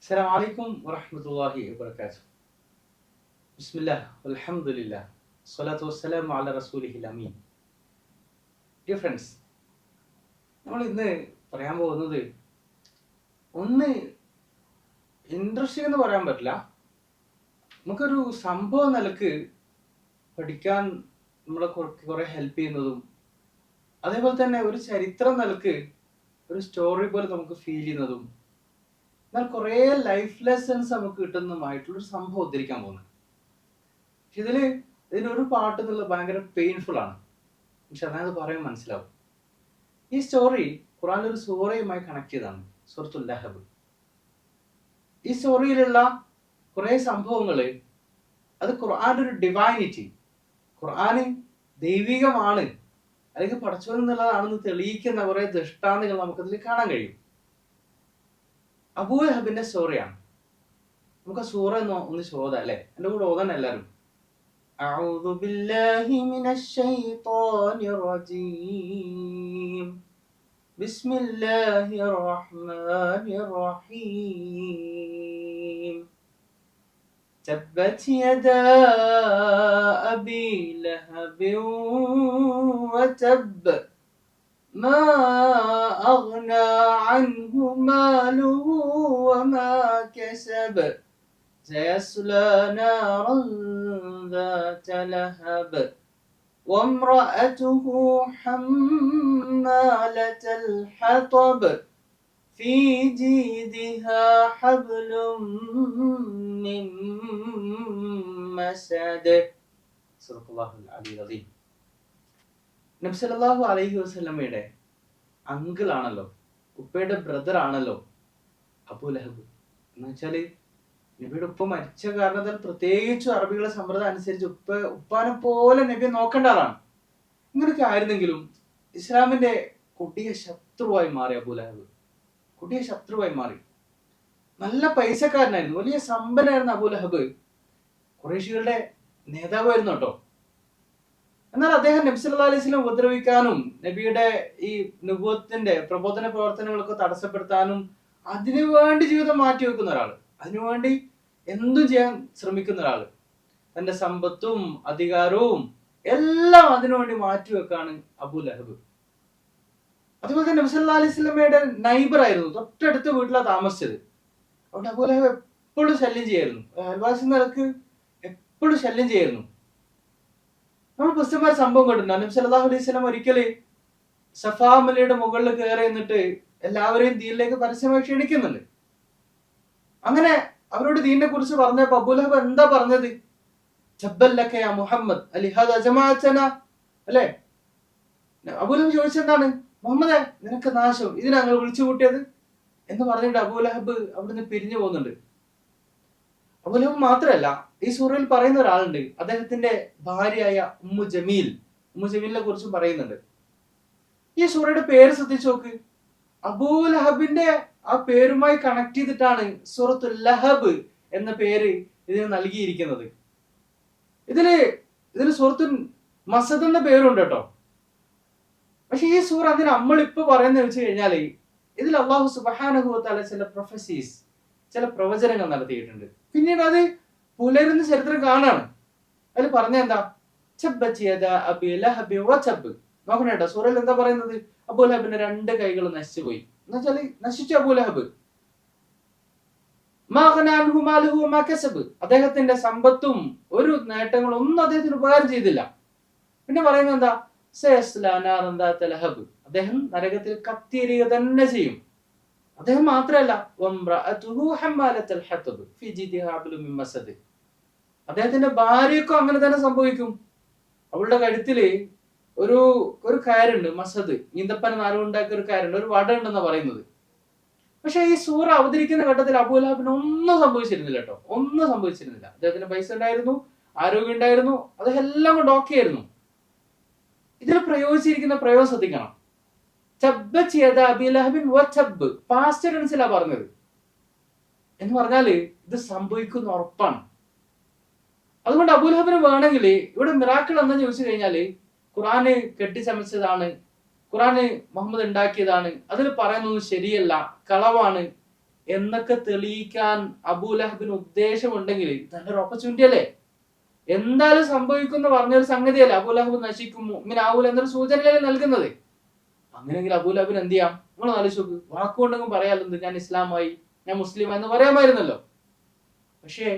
അസ്സലാമു അലൈക്കും വറഹ്മത്തുള്ളാഹി വബറകാതുഹു. ബിസ്മില്ലാഹ് വൽഹംദുലില്ലാഹ് സ്വലാത്തു വസ്സലാമു അലാ റസൂലിഹിൽ അമീൻ. ഡിയർ ഫ്രണ്ട്സ്, നമ്മൾ ഇന്ന് പറയാൻ പോകുന്നത് ഒന്ന് ഇൻട്രസ്റ്റിംഗ് എന്ന് പറയാൻ പറ്റില്ല. നമുക്കൊരു സംഭവം നിലക്ക് പഠിക്കാൻ നമ്മളെ കുറെ ഹെൽപ്പ് ചെയ്യുന്നതും, അതേപോലെ തന്നെ ഒരു ചരിത്രം നിലക്ക് ഒരു സ്റ്റോറി പോലെ നമുക്ക് ഫീൽ ചെയ്യുന്നതും, എന്നാൽ കുറേ ലൈഫ് ലെസൺസ് നമുക്ക് കിട്ടുന്നതുമായിട്ടുള്ളൊരു സംഭവം ഉദ്ധരിക്കാൻ പോകുന്നത്. പക്ഷെ ഇതിനൊരു പാട്ട് എന്നുള്ളത് ഭയങ്കര പെയിൻഫുൾ ആണ്. പക്ഷെ അതായത് പറയാൻ മനസ്സിലാവും. ഈ സ്റ്റോറി ഖുറാനിലെ ഒരു സൂറയുമായി കണക്ട് ചെയ്താണ്, സൂറത്തുൽ ലഹബ്. ഈ സ്റ്റോറിയിലുള്ള കുറെ സംഭവങ്ങള് അത് ഖുർആന്റെ ഒരു ഡിവൈനിറ്റി, ഖുർആന് ദൈവികമാണ് അല്ലെങ്കിൽ പടച്ചോൻ എന്നുള്ളതാണെന്ന് തെളിയിക്കുന്ന കുറെ ദൃഷ്ടാന്തങ്ങൾ നമുക്കതിൽ കാണാൻ കഴിയും. അബൂ ലഹബിന്റെ സ്റ്റോറിയാണ്. നമുക്ക് ആ സൂറ ഒന്ന് ചോദാം അല്ലെ? എന്റെ കൂടെ ഓതാൻ എല്ലാവരും. أعوذ بالله من الشيطان الرجيم بسم الله الرحمن الرحيم تبت يدا أبي لهب وتب ما أغنى عنه ماله وما كسب سيصلى نارا ذات لهب وامرأته حمالة الحطب في جيدها حبل من مسد صدق الله العلي العظيم. നബി സല്ലല്ലാഹു അലൈഹി വസല്ലമയുടെ അങ്കിൾ ആണല്ലോ, ഉപ്പയുടെ ബ്രദർ ആണല്ലോ അബൂ ലഹബ്. എന്ന് വെച്ചാല് നബിയുടെ ഉപ്പ മരിച്ച കാരണത്താൽ പ്രത്യേകിച്ചും അറബികളെ സമ്പ്രദായം അനുസരിച്ച് ഉപ്പാനെ പോലെ നബിയെ നോക്കേണ്ട ആളാണ്. ഇങ്ങനെയൊക്കെ ആയിരുന്നെങ്കിലും ഇസ്ലാമിന്റെ കൊടിയ ശത്രുവായി മാറി അബൂ ലഹബ്. കൊടിയ ശത്രുവായി മാറി. നല്ല പൈസക്കാരനായിരുന്നു, വലിയ സമ്പന്നനായിരുന്ന അബൂ ലഹബ് ഖുറൈശികളുടെ നേതാവായിരുന്നു കേട്ടോ. എന്നാൽ അദ്ദേഹം നബി സല്ലല്ലാഹു അലൈഹി വസല്ലം ഉപദ്രവിക്കാനും നബിയുടെ ഈ നുബുവത്തിന്റെ പ്രബോധന പ്രവർത്തനങ്ങളൊക്കെ തടസ്സപ്പെടുത്താനും അതിനുവേണ്ടി ജീവിതം മാറ്റി വെക്കുന്ന ഒരാള്, അതിനുവേണ്ടി എന്തും ചെയ്യാൻ ശ്രമിക്കുന്ന ഒരാള്, തന്റെ സമ്പത്തും അധികാരവും എല്ലാം അതിനുവേണ്ടി മാറ്റിവെക്കാണ് അബൂ ലഹബ്. അതുപോലെ തന്നെ നബി സല്ലല്ലാഹു അലൈഹി വസല്ലമയുടെ നൈബർ ആയിരുന്നു, തൊട്ടടുത്ത വീട്ടിലാണ് താമസിച്ചത്. അതുകൊണ്ട് അബൂ ലഹബ് എപ്പോഴും ശല്യം ചെയ്യായിരുന്നു, അയൽവാസി നിലക്ക് എപ്പോഴും ശല്യം ചെയ്യായിരുന്നു. നമ്മൾ പുസ്തകമായ സംഭവം കണ്ടിട്ടുണ്ട്. നബി സല്ലല്ലാഹു അലൈഹി വസല്ലം ഒരിക്കല് സഫാ മലയുടെ മുകളിൽ കയറി എന്നിട്ട് എല്ലാവരെയും ദീനിലേക്ക് പരസ്യമായി ക്ഷണിക്കുന്നുണ്ട്. അങ്ങനെ അവരോട് ദീനിനെ കുറിച്ച് പറഞ്ഞപ്പോ അബൂ ലഹബ് എന്താ പറഞ്ഞത്? ജബ്ബല്ലക യാ മുഹമ്മദ് അലിഹാദ ജമാഅതന, അല്ലേ? അബൂ ലഹബ് ചോദിച്ചെന്താണ്? മുഹമ്മദേ, നിനക്ക് നാശം, ഇതിനാ ഞങ്ങൾ വിളിച്ചു കൂട്ടിയത് എന്ന് പറഞ്ഞിട്ട് അബൂ ലഹബ് അവിടുന്ന് പിരിഞ്ഞു പോകുന്നുണ്ട്. അബൂ ലഹബ് മാത്രമല്ല, ഈ സൂറയിൽ പറയുന്ന ഒരാളുണ്ട്, അദ്ദേഹത്തിന്റെ ഭാര്യയായ ഉമ്മു ജമീലിനെ കുറിച്ചും പറയുന്നുണ്ട്. ഈ സൂറയുടെ പേര് ശ്രദ്ധിച്ചു നോക്ക്. അബൂ ലഹബിന്റെ ആ പേരുമായി കണക്ട് ചെയ്തിട്ടാണ് സൂറത്തുൽ ലഹബ് എന്ന പേര് ഇതിന് നൽകിയിരിക്കുന്നത്. ഇതിന് സൂറത്തുൽ മസദ് എന്ന പേരുണ്ട് കേട്ടോ. പക്ഷെ ഈ സൂറ അതിന് നമ്മളിപ്പോ പറയുന്നത് വെച്ച് കഴിഞ്ഞാല് ഇതിൽ അള്ളാഹു സുബ്ഹാനഹു വ തആല ചില പ്രൊഫസീസ്, ചില പ്രവചനങ്ങൾ നടത്തിയിട്ടുണ്ട്. പിന്നീട് അത് പുലരുന്ന ചരിത്രം കാണാണ്. അതിൽ പറഞ്ഞ എന്താ? നോക്കണ കേട്ടോ, സൂറയിൽ എന്താ പറയുന്നത്? അബൂ ലഹബിന്റെ രണ്ട് കൈകൾ നശിച്ചുപോയി. എന്ന് വെച്ചാല് നശിച്ചു അബൂ ലഹബ്. അദ്ദേഹത്തിന്റെ സമ്പത്തും ഒരു നേട്ടങ്ങളും ഒന്നും അദ്ദേഹത്തിന് ഉപകാരം ചെയ്തില്ല. പിന്നെ പറയുന്നത് എന്താ? അദ്ദേഹം നരകത്തിൽ കത്തിയെരിയുക തന്നെ ചെയ്യും. അദ്ദേഹം മാത്രമല്ല, അദ്ദേഹത്തിന്റെ ഭാര്യക്കും അങ്ങനെ തന്നെ സംഭവിക്കും. അവളുടെ കഴുത്തില് ഒരു കയറുണ്ട്, മസദ്, ഈന്തപ്പന നാലുണ്ടാക്കിയ ഒരു കയറുണ്ട്, ഒരു വട ഉണ്ടെന്നാ പറയുന്നത്. പക്ഷെ ഈ സൂറ അവതരിക്കുന്ന ഘട്ടത്തിൽ അബൂ ലഹബിന് ഒന്നും സംഭവിച്ചിരുന്നില്ല കേട്ടോ, ഒന്നും സംഭവിച്ചിരുന്നില്ല. അദ്ദേഹത്തിന് പൈസ ഉണ്ടായിരുന്നു, ആരോഗ്യം ഉണ്ടായിരുന്നു, അദ്ദേഹം എല്ലാം കൊണ്ട് ഓക്കെ ആയിരുന്നു. ഇതിൽ പ്രയോഗിച്ചിരിക്കുന്ന പ്രയോഗം ശ്രദ്ധിക്കണം. പാസ്റ്റ് ടെൻസിലാ പറഞ്ഞത്. എന്ന് പറഞ്ഞാല് ഇത് സംഭവിക്കുന്ന ഉറപ്പാണ്. അതുകൊണ്ട് അബൂ ലഹബിന് വേണമെങ്കിൽ ഇവിടെ മിറാക്കിൾ എന്താന്ന് ചോദിച്ചു കഴിഞ്ഞാല് ഖുർആന് കെട്ടിച്ചമച്ചതാണ്, ഖുർആന് മുഹമ്മദ് ഉണ്ടാക്കിയതാണ്, അതിൽ പറയുന്നത് ശരിയല്ല, കളവാണ് എന്നൊക്കെ തെളിയിക്കാൻ അബൂലഹബിന് ഉദ്ദേശമുണ്ടെങ്കിൽ നല്ലൊരു ഓപ്പർച്യൂണിറ്റി അല്ലേ? എന്തായാലും സംഭവിക്കുന്ന പറഞ്ഞൊരു സംഗതിയല്ല, അബൂലഹബ് നശിക്കും മുഅ്മിനാവൂല എന്നൊരു സൂചനയല്ലേ നൽകുന്നത്. അങ്ങനെയെങ്കിൽ അബൂലഹബിന് എന്ത് ചെയ്യാം? നിങ്ങൾ ആലോചിച്ച് നോക്ക്. വാക്കുകൊണ്ടെങ്കിലും പറയാലെന്ത്, ഞാൻ ഇസ്ലാമായി, ഞാൻ മുസ്ലിം എന്ന് പറയാമായിരുന്നല്ലോ. പക്ഷേ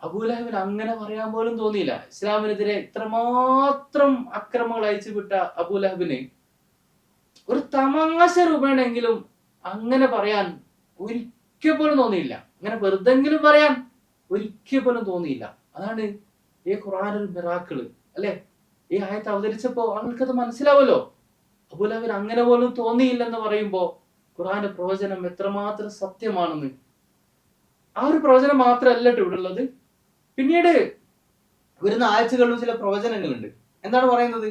അബൂലഹബിന് അങ്ങനെ പറയാൻ പോലും തോന്നിയില്ല. ഇസ്ലാമിനെതിരെ ഇത്രമാത്രം അക്രമങ്ങൾ അയച്ചു വിട്ട അബൂലഹബിന് ഒരു തമാശ രൂപേണെങ്കിലും അങ്ങനെ പറയാൻ ഒരിക്കൽ പോലും തോന്നിയില്ല. അങ്ങനെ വെറുതെങ്കിലും പറയാൻ ഒരിക്കൽ പോലും തോന്നിയില്ല. അതാണ് ഈ ഖുർആൻ ഒരു മിറാക്കിള് അല്ലെ? ഈ ആയത്ത് അവതരിച്ചപ്പോ ആൾക്കത് മനസ്സിലാവല്ലോ. അബൂലഹബിന് അങ്ങനെ പോലും തോന്നിയില്ലെന്ന് പറയുമ്പോ ഖുർആന്റെ പ്രവചനം എത്രമാത്രം സത്യമാണെന്ന്. ആ ഒരു പ്രവചനം മാത്രമല്ല ഇവിടെ ഉള്ളത്. പിന്നീട് വരുന്ന ആഴ്ചകളിലും ചില പ്രവചനങ്ങളുണ്ട്. എന്താണ് പറയുന്നത്?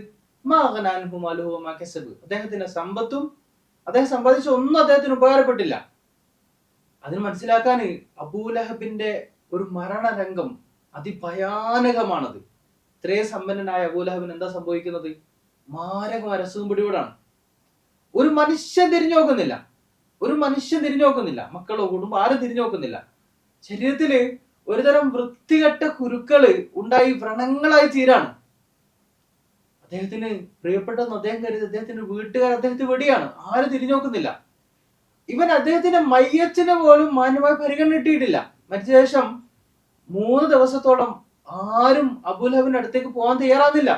അദ്ദേഹത്തിന്റെ സമ്പത്തും അദ്ദേഹം സമ്പാദിച്ച ഒന്നും അദ്ദേഹത്തിന് ഉപകാരപ്പെട്ടില്ല. അതിന് മനസ്സിലാക്കാൻ അബൂലഹബിന്റെ ഒരു മരണരംഗം അതിഭയാനകമാണത്. ഇത്രയും സമ്പന്നനായ അബൂലഹബിന് എന്താ സംഭവിക്കുന്നത്? മാരകമായ അസുഖം പിടിപെടാണ്. ഒരു മനുഷ്യൻ തിരിഞ്ഞു നോക്കുന്നില്ല, ഒരു മനുഷ്യൻ തിരിഞ്ഞു നോക്കുന്നില്ല, മക്കളോ കുടുംബം ആരും തിരിഞ്ഞു നോക്കുന്നില്ല. ശരീരത്തില് ഒരുതരം വൃത്തികെട്ട കുരുക്കള് ഉണ്ടായി വ്രണങ്ങളായി തീരാണ്. അദ്ദേഹത്തിന് പ്രിയപ്പെട്ടെന്ന് അദ്ദേഹം കരുതി അദ്ദേഹത്തിന്റെ വീട്ടുകാർ അദ്ദേഹത്തെ വെടിയാണ്. ആരും തിരിഞ്ഞു നോക്കുന്നില്ല. ഇവൻ അദ്ദേഹത്തിന്റെ മയ്യത്തിന് പോലും മാന്യമായി പരിഗണന കിട്ടിയിട്ടില്ല. മരിച്ച ശേഷം 3 ദിവസത്തോളം ആരും അബൂലഹബിന്റെ അടുത്തേക്ക് പോകാൻ തയ്യാറാകുന്നില്ല.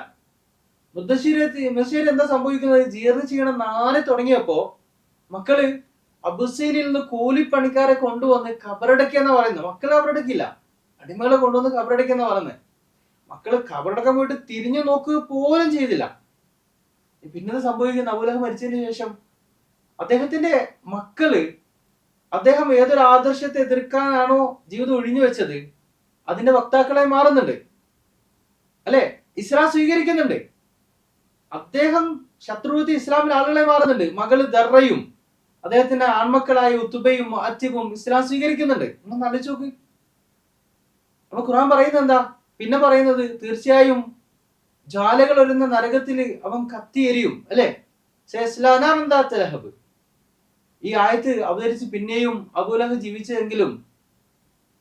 മുദ്ദശ്ശീർ എന്താ സംഭവിക്കുന്നത്? ജീർണിച്ചീണം നാളെ തുടങ്ങിയപ്പോ മക്കള് അബുസീനിൽ നിന്ന് കൂലിപ്പണിക്കാരെ കൊണ്ടുവന്ന് കബറടക്കിയെന്നാ പറയുന്നത്. മക്കള് കബറടക്കില്ല, അടിമകളെ കൊണ്ടുവന്ന് കബറടക്കിയെന്നാ പറയുന്നത്. മക്കള് കബറടക്കാൻ പോയിട്ട് തിരിഞ്ഞു നോക്കുക പോലും ചെയ്തില്ല. പിന്നെ സംഭവിക്കുന്ന അബൂലഹബ് മരിച്ചതിന് ശേഷം അദ്ദേഹത്തിന്റെ മക്കള് അദ്ദേഹം ഏതൊരു ആദർശത്തെ എതിർക്കാനാണോ ജീവിതം ഒഴിഞ്ഞു വെച്ചത് അതിന്റെ വക്താക്കളായി മാറുന്നുണ്ട് അല്ലെ? ഇസ്ലാം സ്വീകരിക്കുന്നുണ്ട്. അദ്ദേഹം ശത്രുവിധി ഇസ്ലാമിലെ ആളുകളെ മാറുന്നുണ്ട്. മകള് ദർറയും അദ്ദേഹത്തിന്റെ ആൺമക്കളായ ഉത്തുബയും അത്തിബും ഇസ്ലാം സ്വീകരിക്കുന്നുണ്ട്. ഒന്ന് ആലോചിച്ച് നോക്ക്. അപ്പൊ ഖുർആൻ പറയുന്നത് എന്താ? പിന്നെ പറയുന്നത് തീർച്ചയായും ജ്വാലകൾ ഒരുന്ന നരകത്തില് അവൻ കത്തിയെരിയും അല്ലെ? ഈ ആയത്ത് അവതരിച്ച് പിന്നെയും അബൂലഹബ് ജീവിച്ചതെങ്കിലും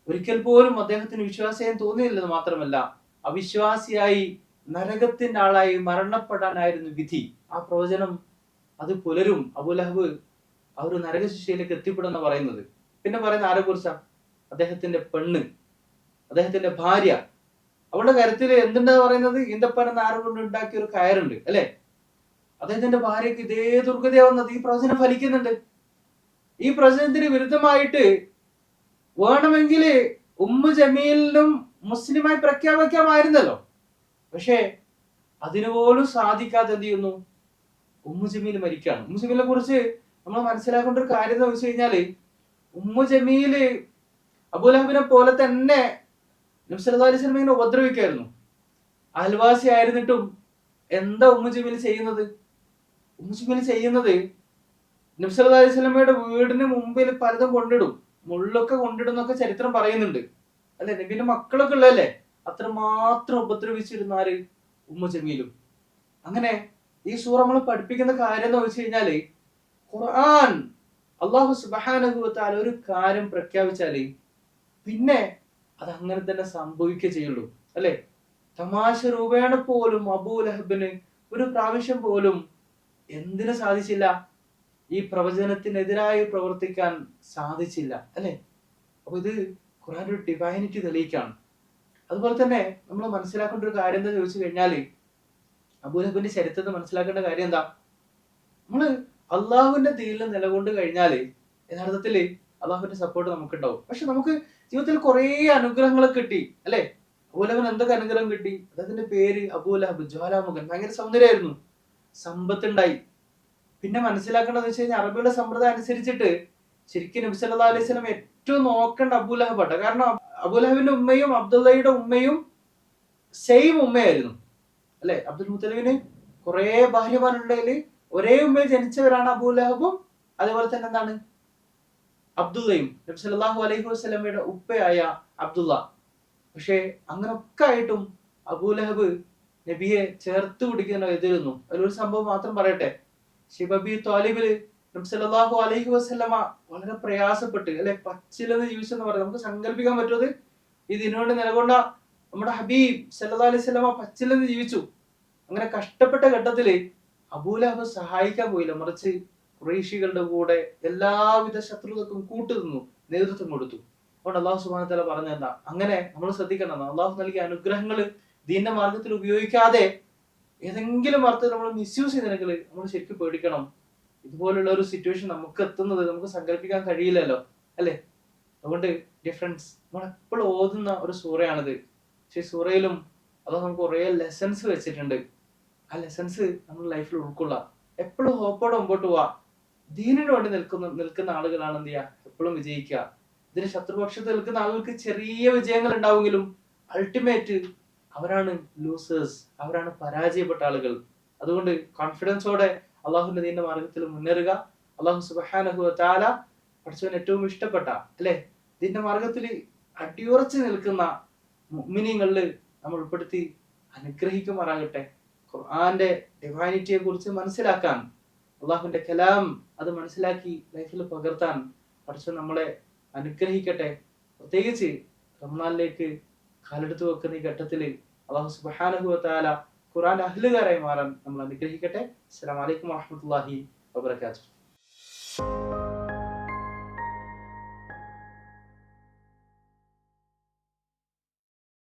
ഒരിക്കൽ പോലും അദ്ദേഹത്തിന് വിശ്വാസിയായി തോന്നിയില്ലെന്ന് മാത്രമല്ല, അവിശ്വാസിയായി നരകത്തിന്റെ ആളായി മരണപ്പെടാനായിരുന്നു വിധി. ആ പ്രവചനം അത് പുലരും. അബൂലഹബ് ആ ഒരു നരകശിക്ഷയിലേക്ക് എത്തിപ്പെടുന്ന പറയുന്നത്. പിന്നെ പറയുന്ന ആരെ കുറിച്ചാ? അദ്ദേഹത്തിന്റെ പെണ്ണ്, അദ്ദേഹത്തിന്റെ ഭാര്യ. അവളുടെ കരുത്തില് എന്തുണ്ടാ പറയുന്നത്? ഈന്തപ്പന നാര് കൊണ്ട് ഉണ്ടാക്കിയ ഒരു കയറുണ്ട് അല്ലെ? അദ്ദേഹത്തിന്റെ ഭാര്യക്ക് ഇതേ ദുർഗതിയാ വന്നത്. ഈ പ്രവചനം ഫലിക്കുന്നുണ്ട്. ഈ പ്രവചനത്തിന് വിരുദ്ധമായിട്ട് വേണമെങ്കിൽ ഉമ്മു ജമീലിനും മുസ്ലിമായി പ്രഖ്യാപിക്കാമായിരുന്നല്ലോ. പക്ഷേ അതിനുപോലും സാധിക്കാതെ എന്ത് ചെയ്യുന്നു? ഉമ്മു ജമീൽ മരിക്കുകയാണ്. ഉമ്മു ജമീലിനെ കുറിച്ച് നമ്മൾ മനസ്സിലാക്കേണ്ട ഒരു കാര്യം എന്ന് വെച്ച് കഴിഞ്ഞാല്, ഉമ്മു ജമീല് അബൂലഹബിനെ പോലെ തന്നെ നബി സല്ലല്ലാഹു അലൈഹി വസല്ലം ഇങ്ങനെ ഉപദ്രവിക്കായിരുന്നു. അയൽവാസി ആയിരുന്നിട്ടും എന്താ ഉമ്മു ജമീൽ ചെയ്യുന്നത്? ഉമ്മു ജമീൽ ചെയ്യുന്നത് നബി സല്ലല്ലാഹു അലൈഹി വസല്ലമയുടെ വീടിന് മുമ്പിൽ പലതും കൊണ്ടിടും, മുള്ളൊക്കെ കൊണ്ടിടും എന്നൊക്കെ ചരിത്രം പറയുന്നുണ്ട് അല്ലെ? നബിന്റെ മക്കളൊക്കെ ഉള്ളതല്ലേ? അത്രമാത്രം ഉപദ്രവിച്ചിരുന്ന ആര്? ഉമ്മു ജമീലും. അങ്ങനെ ഈ സൂറ നമ്മൾ പഠിപ്പിക്കുന്ന കാര്യം എന്ന് വെച്ച് കഴിഞ്ഞാല്, ഖുർആൻ അല്ലാഹു സുബ്ഹാനഹു വ തആല ഒരു കാര്യം പ്രഖ്യാപിച്ചാല് പിന്നെ അത് അങ്ങനെ തന്നെ സംഭവിക്കുക ചെയ്യുള്ളൂ അല്ലെ? തമാശ രൂപേണ പോലും അബൂലഹബിന് ഒരു പ്രാവശ്യം പോലും എന്തിനു സാധിച്ചില്ല? ഈ പ്രവചനത്തിനെതിരായി പ്രവർത്തിക്കാൻ സാധിച്ചില്ല അല്ലെ? അപ്പൊ ഇത് ഖുർആന്റെ ഒരു ഡിവൈനിറ്റി തെളിയിക്കാണ്. അതുപോലെ തന്നെ നമ്മൾ മനസ്സിലാക്കേണ്ട ഒരു കാര്യം എന്താ ചോദിച്ചു കഴിഞ്ഞാല്, അബൂലഹബിന്റെ ചരിത്രത്തെ മനസ്സിലാക്കേണ്ട കാര്യം എന്താ? നമ്മള് അള്ളാഹുവിന്റെ ദീനിൽ നിലകൊണ്ട് കഴിഞ്ഞാല് യഥാർത്ഥത്തില് അള്ളാഹുവിന്റെ സപ്പോർട്ട് നമുക്ക് ഉണ്ടാവും. പക്ഷെ നമുക്ക് ജീവിതത്തിൽ കുറെ അനുഗ്രഹങ്ങൾ കിട്ടി അല്ലെ? അബൂലഹബിന് എന്തൊക്കെ അനുഗ്രഹം കിട്ടി? അദ്ദേഹത്തിന്റെ പേര് അബൂലഹബ്, ജ്വാലാമുഖൻ, ഭയങ്കര സൗന്ദര്യമായിരുന്നു, സമ്പത്തുണ്ടായി. പിന്നെ മനസ്സിലാക്കേണ്ടത് വെച്ച് കഴിഞ്ഞാൽ അറബിയുടെ സമ്പ്രദായം അനുസരിച്ചിട്ട് ശരിക്കും നബി സല്ലല്ലാഹു അലൈഹി വസല്ലം ഏറ്റവും നോക്കേണ്ട അബൂലഹബാണ്. കാരണം അബൂലഹബിന്റെ ഉമ്മയും അബ്ദുള്ളയുടെ ഉമ്മയും സെയിം ഉമ്മയായിരുന്നു അല്ലെ? അബ്ദുൽ മുത്തലിബിന് കുറെ ഭാര്യമാരുണ്ടെങ്കിൽ ഒരേ ഉമ്മയിൽ ജനിച്ചവരാണ് അബൂലഹബും അതേപോലെ തന്നെ എന്താണ് അബ്ദുള്ളയും, നബി സല്ലല്ലാഹു അലൈഹി വസല്ലമയുടെ ഉപ്പയായ അബ്ദുള്ള. പക്ഷെ അങ്ങനൊക്കെ ആയിട്ടും അബൂലഹബ് നബിയെ ചേർത്ത് പിടിക്കുന്ന എതിരുന്നു. അതിലൊരു സംഭവം മാത്രം പറയട്ടെ. ഷിബ ബി ത്വാലിബില് നബി സല്ലല്ലാഹു അലൈഹി വസല്ലമ വളരെ പ്രയാസപ്പെട്ട് അല്ലെ പച്ചിലെന്ന് ജീവിച്ചെന്ന് പറയാം. നമുക്ക് സങ്കല്പിക്കാൻ പറ്റുന്നത് ഈ ദിനുവേണ്ടി നിലകൊണ്ട നമ്മുടെ ഹബീബ് സല്ലല്ലാഹു അലൈഹി വസല്ലമ പച്ചിലെന്ന് ജീവിച്ചു. അങ്ങനെ കഷ്ടപ്പെട്ട ഘട്ടത്തില് അബൂലഹബ് സഹായിക്കാൻ പോയില്ല, മറിച്ച് ഖുറൈശികളുടെ കൂടെ എല്ലാവിധ ശത്രുതക്കും കൂട്ടുനിന്നു, നേതൃത്വം കൊടുത്തു. അതുകൊണ്ട് അള്ളാഹു സുബ്ഹാനഹു വ തആല പറഞ്ഞെന്താ, അങ്ങനെ നമ്മൾ ശ്രദ്ധിക്കണം, അള്ളാഹു നൽകിയ അനുഗ്രഹങ്ങൾ ദീന്റെ മാർഗത്തിൽ ഉപയോഗിക്കാതെ ഏതെങ്കിലും അർത്ഥത്തിൽ നമ്മൾ മിസ്യൂസ് ചെയ്തിട്ടുണ്ടെങ്കിൽ നമ്മൾ ശരിക്കും പേടിക്കണം. ഇതുപോലുള്ള ഒരു സിറ്റുവേഷൻ നമുക്ക് എത്തുന്നത് നമുക്ക് സങ്കല്പിക്കാൻ കഴിയില്ലല്ലോ, അല്ലെ? അതുകൊണ്ട് ഡിഫറൻസ് നമ്മൾ എപ്പോഴും ഓതുന്ന ഒരു സൂറയാണിത്. പക്ഷെ ഈ സൂറയിലും അത് നമുക്ക് കുറെ ലെസൺസ് വെച്ചിട്ടുണ്ട്. ആ ലെസൺസ് നമ്മുടെ ലൈഫിൽ ഉൾക്കൊള്ളാം. എപ്പോഴും ഹോപ്പോടെ മുമ്പോട്ട് പോവാ. ദീനിന് വേണ്ടി നിൽക്കുന്ന ആളുകളാണ് എന്ത് ചെയ്യുക, എപ്പോഴും വിജയിക്കുക. ഇതിന് ശത്രുപക്ഷത്ത് നിൽക്കുന്ന ആളുകൾക്ക് ചെറിയ വിജയങ്ങൾ ഉണ്ടാവുമെങ്കിലും അൾട്ടിമേറ്റ് അവരാണ് ലൂസേഴ്സ്, അവരാണ് പരാജയപ്പെട്ട ആളുകൾ. അതുകൊണ്ട് കോൺഫിഡൻസോടെ അള്ളാഹുവിന്റെ ദീന്റെ മാർഗത്തിൽ മുന്നേറുക. അള്ളാഹു സുബ്ഹാനഹു വ തആല പഠിച്ചവൻ ഏറ്റവും ഇഷ്ടപ്പെട്ട അല്ലെ ദീന്റെ മാർഗത്തിൽ അടിയുറച്ച് നിൽക്കുന്ന മുഅ്മിനീങ്ങളിൽ നമ്മൾ ഉൾപ്പെടുത്തി അനുഗ്രഹിക്കുമാറാകട്ടെ. ഖുർആന്റെ ഡിവൈനിറ്റിയെ കുറിച്ച് മനസ്സിലാക്കാൻ, അള്ളാഹുവിന്റെ കലാം അത് മനസ്സിലാക്കി ലൈഫിൽ പകർത്താൻ പഠിച്ചവൻ നമ്മളെ അനുഗ്രഹിക്കട്ടെ. പ്രത്യേകിച്ച് റമദാനിലേക്ക് കാലെടുത്ത് വെക്കുന്ന ഈ ഘട്ടത്തിൽ അള്ളാഹു സുബ്ഹാനഹു വ തആല ഖുർആന്റെ അഹ്ലുകാരായി മാറാൻ നമ്മൾ അനുഗ്രഹിക്കട്ടെ. അസ്സലാമു അലൈക്കും വറഹ്മത്തുള്ളാഹി വബറകാതുഹു.